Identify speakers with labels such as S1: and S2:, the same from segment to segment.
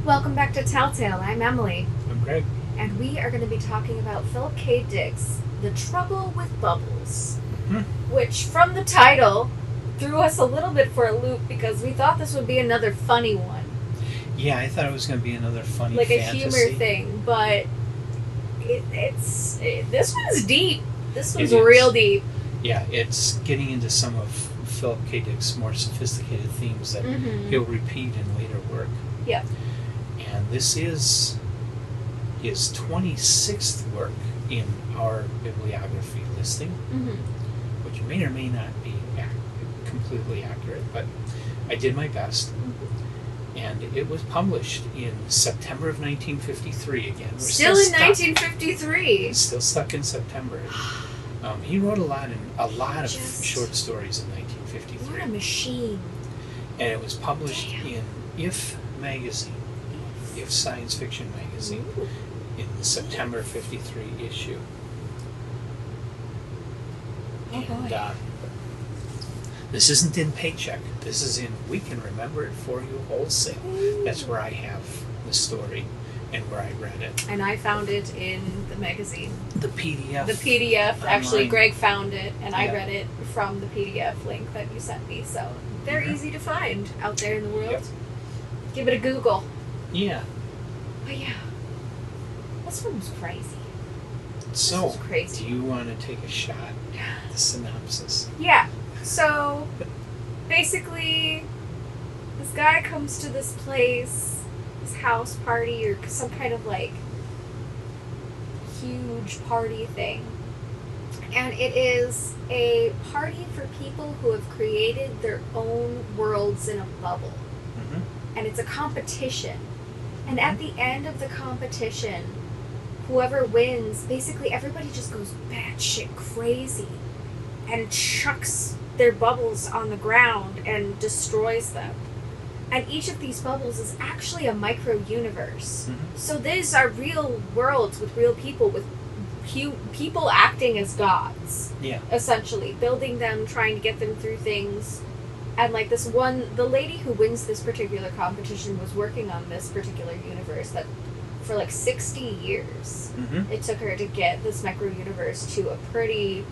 S1: Welcome back to Telltale. I'm Emily,
S2: I'm Greg.
S1: and we are going to be talking about Philip K. Dick's The Trouble with Bubbles, which, from the title, threw us a little bit for a loop because we thought this would be another funny one.
S2: Yeah, I thought it was going to be another funny
S1: Like
S2: fantasy.
S1: a humor thing, but this one's deep. This one's
S2: It is.
S1: real deep.
S2: Yeah, it's getting into some of Philip K. Dick's more sophisticated themes that he'll repeat in later work.
S1: Yep.
S2: And this is his 26th work in our bibliography listing, which may or may not be completely accurate, but I did my best. And it was published in September of 1953 again. We're
S1: Still in
S2: stuck.
S1: 1953.
S2: Still stuck in September. He wrote a lot of
S1: Just-
S2: short stories in 1953.
S1: What a machine.
S2: And it was published in If magazine, If Science Fiction magazine,
S1: Ooh.
S2: in the September 53 issue.
S1: Oh boy.
S2: And this isn't in Paycheck. This is in We Can Remember It For You Wholesale. That's where I have the story and where I read it.
S1: And I found it in the magazine.
S2: The PDF.
S1: The PDF. Actually,
S2: online.
S1: Greg found it, and I
S2: Yeah.
S1: read it from the PDF link that you sent me. So they're
S2: Mhm.
S1: easy to find out there in the world.
S2: Yep.
S1: Give it a Google.
S2: Yeah.
S1: But yeah, this one was crazy.
S2: So,
S1: is crazy.
S2: do you want to take a shot at the synopsis?
S1: Yeah. So basically, this guy comes to this place, this house party, or some kind of like huge party thing. And it is a party for people who have created their own worlds in a bubble.
S2: Mm-hmm.
S1: And it's a competition. And at the end of the competition, whoever wins, basically everybody just goes batshit crazy and chucks their bubbles on the ground and destroys them. And each of these bubbles is actually a micro universe.
S2: Mm-hmm.
S1: So these are real worlds with real people, with people acting as gods,
S2: Yeah.
S1: essentially, building them, trying to get them through things. And like this one, the lady who wins this particular competition was working on this particular universe that for like 60 years
S2: Mm-hmm.
S1: it took her to get this micro universe to a pretty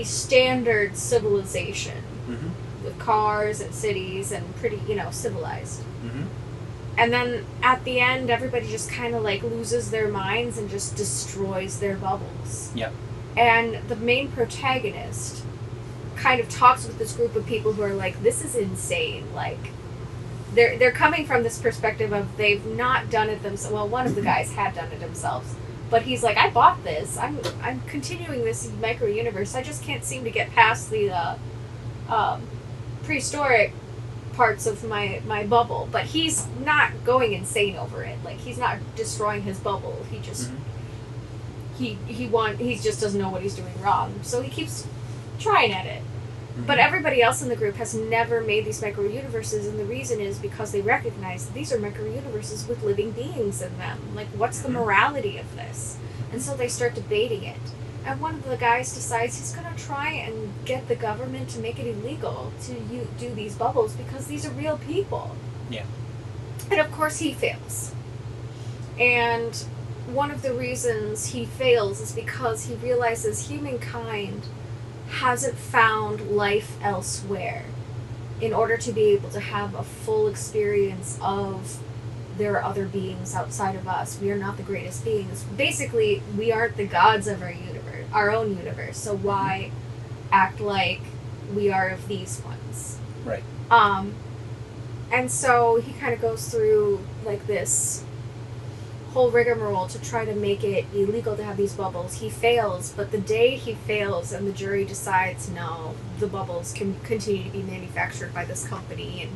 S1: standard civilization
S2: Mm-hmm.
S1: with cars and cities and pretty, civilized.
S2: Mm-hmm.
S1: And then at the end, everybody just kind of like loses their minds and just destroys their bubbles.
S2: Yep.
S1: And the main protagonist kind of talks with this group of people who are like, this is insane. Like, they're coming from this perspective of they've not done it themselves. Well, one of the guys had done it themselves. But he's like, I bought this. I'm continuing this micro universe. I just can't seem to get past the prehistoric parts of my bubble. But he's not going insane over it. Like, he's not destroying his bubble. He just
S2: Mm-hmm.
S1: he just doesn't know what he's doing wrong. So he keeps trying at it.
S2: Mm-hmm.
S1: But everybody else in the group has never made these micro universes, and the reason is because they recognize that these are micro universes with living beings in them. Like, what's the morality of this? And so they start debating it. And one of the guys decides he's going to try and get the government to make it illegal to do these bubbles because these are real people.
S2: Yeah.
S1: And of course he fails. And one of the reasons he fails is because he realizes humankind hasn't found life elsewhere in order to be able to have a full experience of there are other beings outside of us. We are not the greatest beings. Basically, we aren't the gods of our universe, our own universe. So why act like we are of these ones?
S2: Right.
S1: And so he kind of goes through like this whole rigmarole to try to make it illegal to have these bubbles. He fails, but the day he fails and the jury decides no, the bubbles can continue to be manufactured by this company, and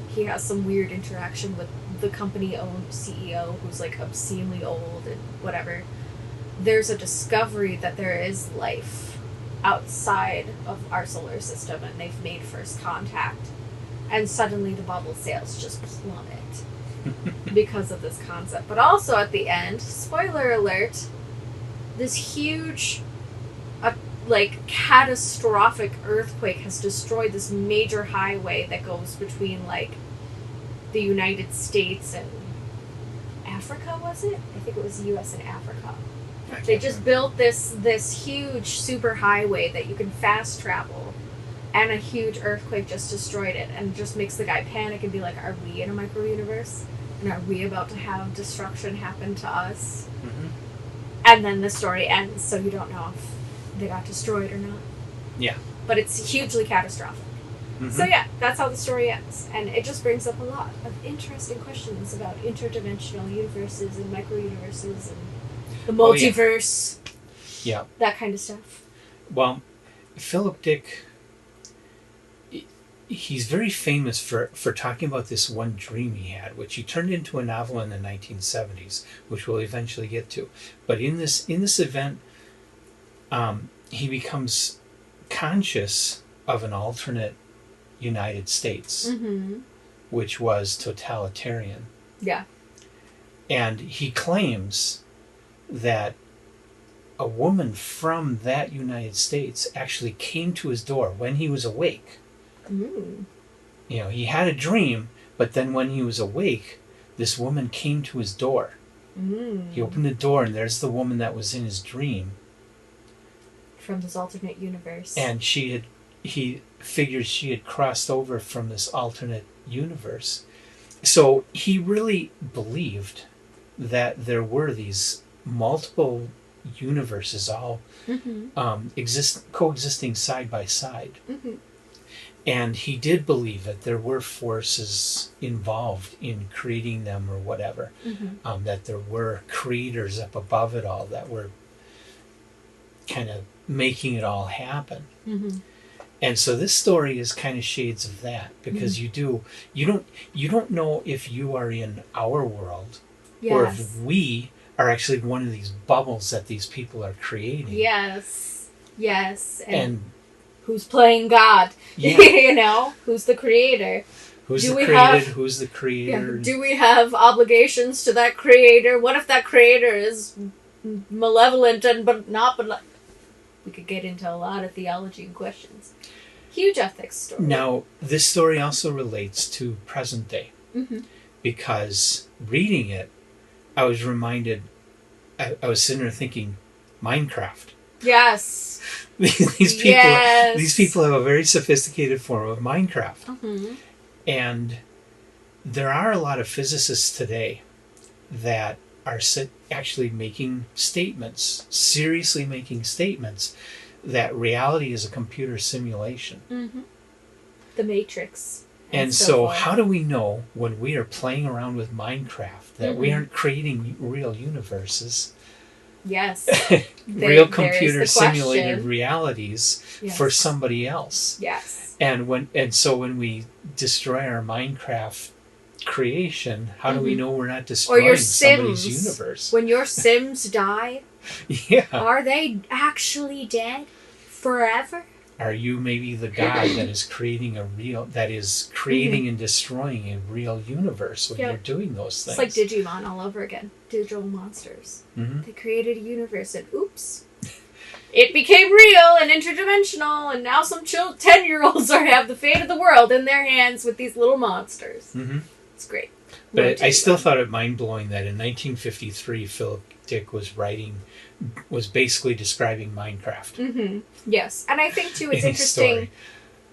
S1: he has some weird interaction with the company-owned CEO who's like obscenely old and whatever. There's a discovery that there is life outside of our solar system, and they've made first contact. And suddenly the bubble sales just plummet because of this concept. But also at the end, spoiler alert, this huge, catastrophic earthquake has destroyed this major highway that goes between, the United States and Africa, was it? I think it was the U.S. and Africa.
S2: I
S1: They
S2: can't
S1: just
S2: remember.
S1: built this huge super highway that you can fast travel, and a huge earthquake just destroyed it, and it just makes the guy panic and be like, "Are we in a micro universe? And are we about to have destruction happen to us?"
S2: Mhm.
S1: And then the story ends, so you don't know if they got destroyed or not.
S2: Yeah.
S1: But it's hugely catastrophic.
S2: Mhm.
S1: So yeah, that's how the story ends, and it just brings up a lot of interesting questions about interdimensional universes and micro universes and the
S2: Oh, yeah.
S1: multiverse.
S2: Yeah.
S1: That kind of stuff.
S2: Well, Philip Dick, he's very famous for talking about this one dream he had, which he turned into a novel in the 1970s, which we'll eventually get to. But in this event, he becomes conscious of an alternate United States,
S1: Mm-hmm.
S2: which was totalitarian.
S1: Yeah.
S2: And he claims that a woman from that United States actually came to his door when he was awake.
S1: Mm.
S2: You know, he had a dream, but then when he was awake, this woman came to his door.
S1: Mm.
S2: He opened the door, and there's the woman that was in his dream.
S1: From this alternate universe.
S2: And he figured she had crossed over from this alternate universe. So he really believed that there were these multiple universes all
S1: Mm-hmm.
S2: coexisting side by side.
S1: Mm-hmm.
S2: And he did believe that there were forces involved in creating them or whatever.
S1: Mm-hmm.
S2: That there were creators up above it all that were kind of making it all happen.
S1: Mm-hmm.
S2: And so this story is kind of shades of that, because you don't know if you are in our world or
S1: Yes.
S2: if we are actually one of these bubbles that these people are creating.
S1: Yes. Yes.
S2: And
S1: who's playing God?
S2: yeah,
S1: You know, who's the creator?
S2: who's
S1: Do
S2: the
S1: we
S2: created?
S1: have-
S2: Who's the
S1: Yeah.
S2: creator?
S1: Do we have obligations to that creator? What if that creator is malevolent but not? But we could get into a lot of theology and questions. Huge ethics story.
S2: Now, this story also relates to present day,
S1: Mm-hmm.
S2: because reading it, I was reminded. I was sitting there thinking, Minecraft.
S1: Yes.
S2: These people.
S1: Yes.
S2: These people have a very sophisticated form of Minecraft.
S1: Mm-hmm.
S2: And there are a lot of physicists today that are actually making statements, seriously making statements, that reality is a computer simulation.
S1: Mm-hmm. The Matrix.
S2: And so
S1: forth.
S2: how do we know when we are playing around with Minecraft that we aren't creating real universes,
S1: Yes.
S2: real
S1: there
S2: computer
S1: is the question.
S2: simulated realities
S1: Yes.
S2: for somebody else?
S1: Yes.
S2: And so when we destroy our Minecraft creation, how do we know we're not destroying
S1: your
S2: somebody's
S1: Sims.
S2: universe?
S1: When your Sims die,
S2: Yeah.
S1: are they actually dead forever?
S2: Are you maybe the god that is creating and destroying a real universe when
S1: Yep.
S2: you're doing those things?
S1: It's like Digimon all over again. Digital monsters.
S2: Mhm.
S1: They created a universe and oops. It became real and interdimensional, and now some 10-year-olds have the fate of the world in their hands with these little monsters.
S2: Mhm.
S1: It's great.
S2: But I still thought it mind-blowing that in 1953, Philip Dick was basically describing Minecraft.
S1: Mm-hmm. Yes. And I think, too, it's
S2: in his
S1: interesting
S2: story.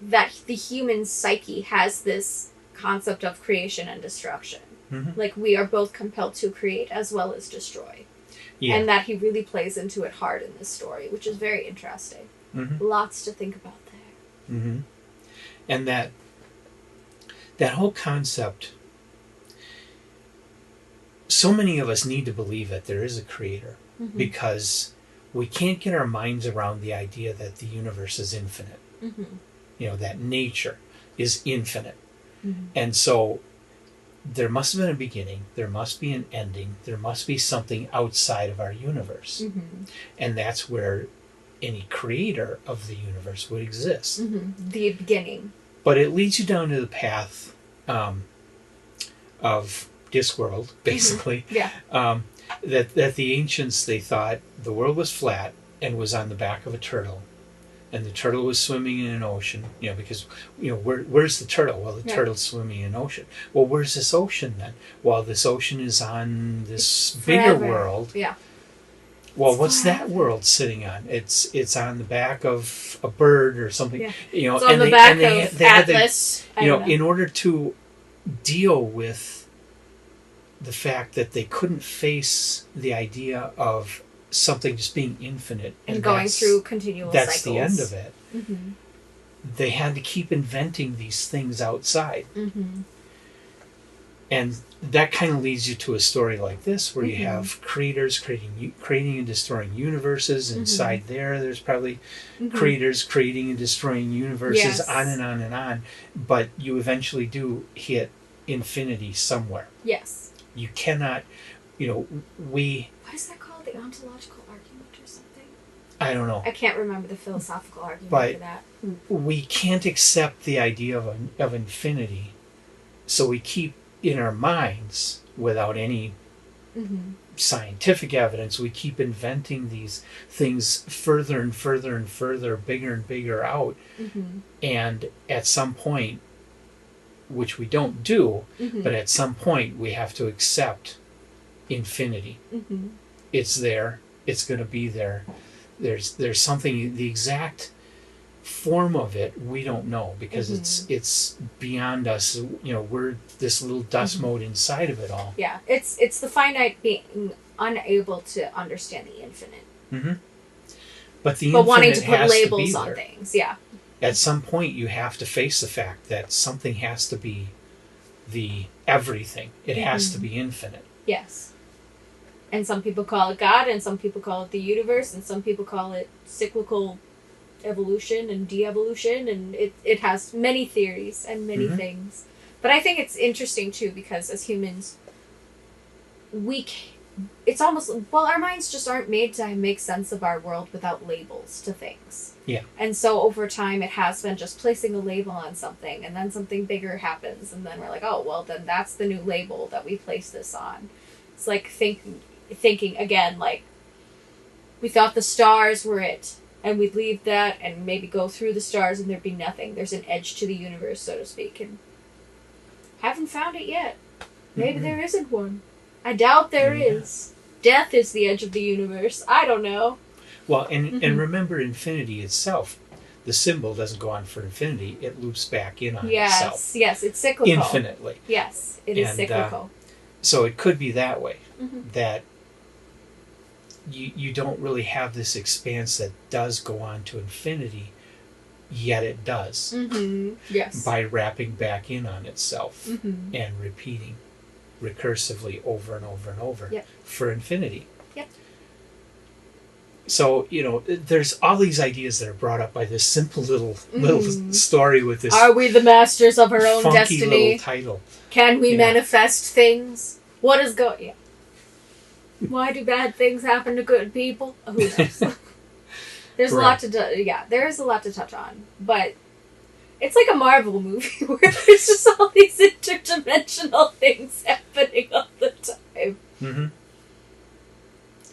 S1: that the human psyche has this concept of creation and destruction.
S2: Mhm.
S1: Like, we are both compelled to create as well as destroy.
S2: Yeah.
S1: And that he really plays into it hard in this story, which is very interesting.
S2: Mhm.
S1: Lots to think about there.
S2: Mm-hmm. And that whole concept, so many of us need to believe that there is a creator,
S1: Mm-hmm.
S2: because we can't get our minds around the idea that the universe is infinite.
S1: Mm-hmm.
S2: You know, that nature is infinite.
S1: Mm-hmm.
S2: And so there must have been a beginning, there must be an ending, there must be something outside of our universe.
S1: Mm-hmm.
S2: And that's where any creator of the universe would exist.
S1: Mm-hmm. The beginning.
S2: But it leads you down to the path of Discworld, basically.
S1: Yeah.
S2: That the ancients, they thought the world was flat and was on the back of a turtle. and the turtle was swimming in an ocean, because where's the turtle? Well, the
S1: Yeah.
S2: turtle's swimming in an ocean. Well, where's this ocean then? Well, this ocean is on this
S1: Forever.
S2: bigger world.
S1: Yeah.
S2: Well,
S1: It's
S2: what's that
S1: forever.
S2: world sitting on? It's on the back of a bird or something.
S1: Yeah.
S2: It's
S1: on the back of Atlas. I don't know.
S2: in order to deal with the fact that they couldn't face the idea of something just being infinite
S1: and going through continual
S2: that's
S1: cycles.
S2: the end of it.
S1: Mm-hmm.
S2: They had to keep inventing these things outside.
S1: Mm-hmm.
S2: And that kind of leads you to a story like this, where you
S1: Mhm.
S2: have creators creating and destroying universes. Inside there's probably
S1: Mm-hmm.
S2: creators creating and destroying universes,
S1: Yes.
S2: on and on and on. But you eventually do hit infinity somewhere.
S1: Yes.
S2: You cannot, we,
S1: What is that called? The ontological argument or something?
S2: I don't know.
S1: I can't remember the philosophical argument
S2: But-
S1: for that.
S2: We can't accept the idea of infinity. So we keep in our minds, without any
S1: Mm-hmm.
S2: scientific evidence, we keep inventing these things further and further and further, bigger and bigger out.
S1: Mm-hmm.
S2: And at some point, which we don't do,
S1: Mm-hmm.
S2: but at some point we have to accept infinity.
S1: Mm-hmm.
S2: It's there. It's going to be there. There's something, the exact form of it we don't know, because it's beyond us. We're this little dust mote inside of it all.
S1: Yeah, it's the finite being unable to understand the infinite,
S2: Mm-hmm. But the
S1: but wanting
S2: infinite
S1: to put
S2: has
S1: labels
S2: be
S1: on
S2: there.
S1: things. Yeah.
S2: At some point you have to face the fact that something has to be the everything. It has to be infinite.
S1: Yes. And some people call it God, and some people call it the universe, and some people call it cyclical evolution and de-evolution, and it has many theories and many
S2: Mhm.
S1: things. But I think it's interesting too, because as humans, it's almost, our minds just aren't made to make sense of our world without labels to things.
S2: Yeah.
S1: And so over time it has been just placing a label on something, and then something bigger happens, and then we're like, oh, well, then that's the new label that we place this on. It's like thinking again, like, we thought the stars were it, and we'd leave that and maybe go through the stars and there'd be nothing. There's an edge to the universe, so to speak, and haven't found it yet. Maybe there isn't one. I doubt there is. Death is the edge of the universe. I don't know.
S2: Well, and remember, infinity itself, the symbol doesn't go on for infinity. It loops back in on itself.
S1: Yes, it's cyclical.
S2: Infinitely.
S1: Yes, it is
S2: And,
S1: cyclical.
S2: So it could be that way,
S1: Mhm.
S2: that you don't really have this expanse that does go on to infinity, yet it does,
S1: Mm-hmm. Yes.
S2: by wrapping back in on itself
S1: Mm-hmm.
S2: and repeating recursively over and over and over
S1: Yep.
S2: for infinity.
S1: Yep.
S2: So, there's all these ideas that are brought up by this simple little
S1: Mhm.
S2: story with this
S1: Are we the masters of our own
S2: funky
S1: destiny?
S2: little title.
S1: Can we
S2: Yeah.
S1: manifest things? What is going? Yeah. Why do bad things happen to good people? Who knows? There's a lot to there is a lot to touch on, but it's like a Marvel movie where there's just all these interdimensional things happening all the time,
S2: Mm-hmm.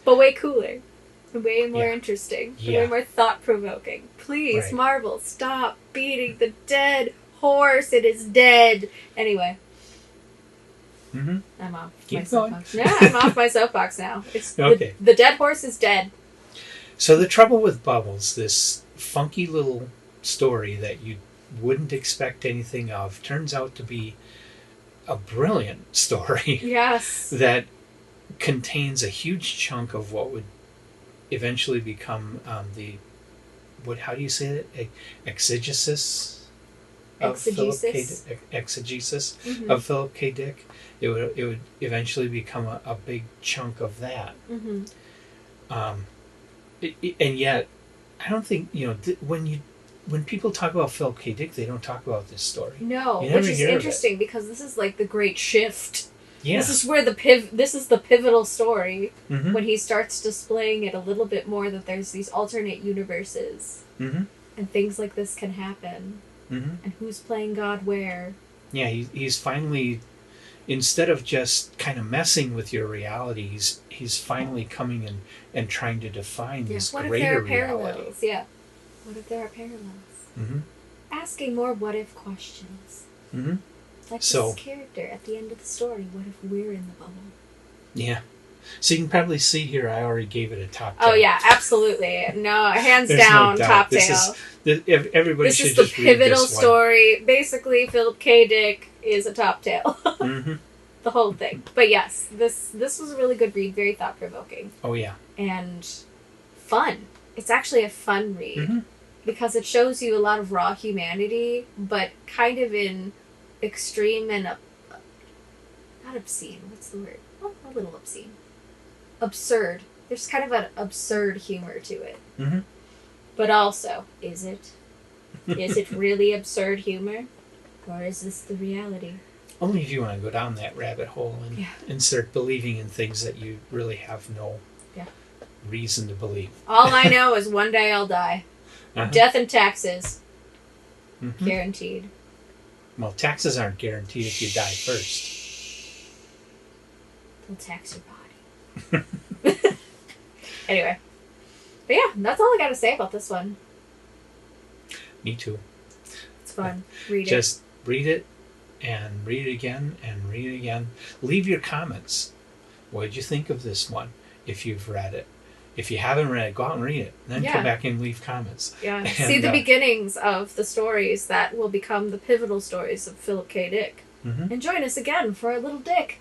S1: but way cooler, and way more
S2: Yeah.
S1: interesting, and
S2: Yeah.
S1: way more thought provoking. Please,
S2: Right.
S1: Marvel, stop beating the dead horse. It is dead. Anyway.
S2: Mm-hmm.
S1: I'm off
S2: Keep
S1: my
S2: going.
S1: soapbox. Yeah, I'm off my soapbox now. It's
S2: Okay.
S1: the dead horse is dead.
S2: So the trouble with Bubbles, this funky little story that you wouldn't expect anything of, turns out to be a brilliant story
S1: Yes.
S2: that contains a huge chunk of what would eventually become how do you say it? Exegesis of Philip K.
S1: Exegesis.
S2: Exegesis
S1: Mhm.
S2: of Philip K. Dick. It would eventually become a big chunk of that.
S1: Mhm.
S2: And yet, I don't think when people talk about Philip K. Dick, they don't talk about this story.
S1: No,
S2: You never
S1: which is
S2: hear of it.
S1: interesting because this is like the great shift.
S2: Yeah.
S1: This is where this is the pivotal story
S2: Mm-hmm.
S1: when he starts displaying it a little bit more, that there's these alternate universes
S2: Mm-hmm.
S1: and things like this can happen,
S2: Mm-hmm.
S1: and who's playing God where.
S2: Yeah, he's finally, instead of just kind of messing with your reality, he's finally coming and trying to define this
S1: What if
S2: greater
S1: there are
S2: reality.
S1: parallels? Yeah. What if there are parallels?
S2: Mm-hmm.
S1: Asking more what if questions.
S2: Mm-hmm.
S1: Like
S2: So-
S1: this character at the end of the story. What if we're in the bubble?
S2: Yeah. So you can probably see here I already gave it a top 10.
S1: Oh yeah, absolutely. No, hands
S2: There's no
S1: down,
S2: doubt.
S1: top
S2: This
S1: tail.
S2: Everybody
S1: This
S2: should
S1: is the
S2: just read
S1: pivotal
S2: this one.
S1: story. Basically, Philip K. Dick is a top tail.
S2: Mm-hmm.
S1: The whole thing. But yes, this was a really good read, very thought provoking
S2: Oh yeah.
S1: and fun. It's actually a fun read
S2: Mm-hmm.
S1: because it shows you a lot of raw humanity, but kind of in extreme and not obscene. What's the word? Well, a little obscene. Absurd. There's kind of an absurd humor to it.
S2: Mm-hmm.
S1: But also, is it? Is it really absurd humor? Or is this the reality?
S2: Only if you want to go down that rabbit hole and,
S1: Yeah.
S2: and start believing in things that you really have no
S1: Yeah.
S2: reason to believe.
S1: All I know is one day I'll die.
S2: Uh-huh.
S1: Death and taxes.
S2: Mhm.
S1: Guaranteed.
S2: Well, taxes aren't guaranteed if you die first.
S1: They'll tax your body. Anyway. But yeah, that's all I gotta say about this one.
S2: Me too.
S1: It's fun. Read it.
S2: Just read it and read it again and read it again. Leave your comments. What did you think of this one if you've read it? If you haven't read it, go out and read it. Then
S1: Yeah.
S2: come back and leave comments.
S1: Yeah.
S2: And,
S1: See the beginnings of the stories that will become the pivotal stories of Philip K. Dick.
S2: Mm-hmm.
S1: And join us again for a little dick.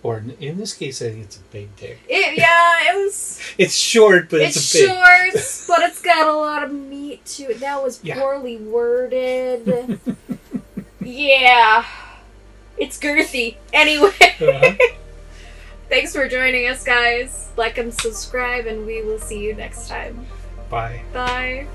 S2: Or in this case, I think it's a big dick.
S1: It was...
S2: It's short, but it's a big.
S1: short, but it's got a lot of meat to it. That was
S2: Yeah.
S1: poorly worded. Yeah. It's girthy. Anyway.
S2: Uh-huh.
S1: Thanks for joining us, guys. Like and subscribe, and we will see you next time.
S2: Bye.
S1: Bye.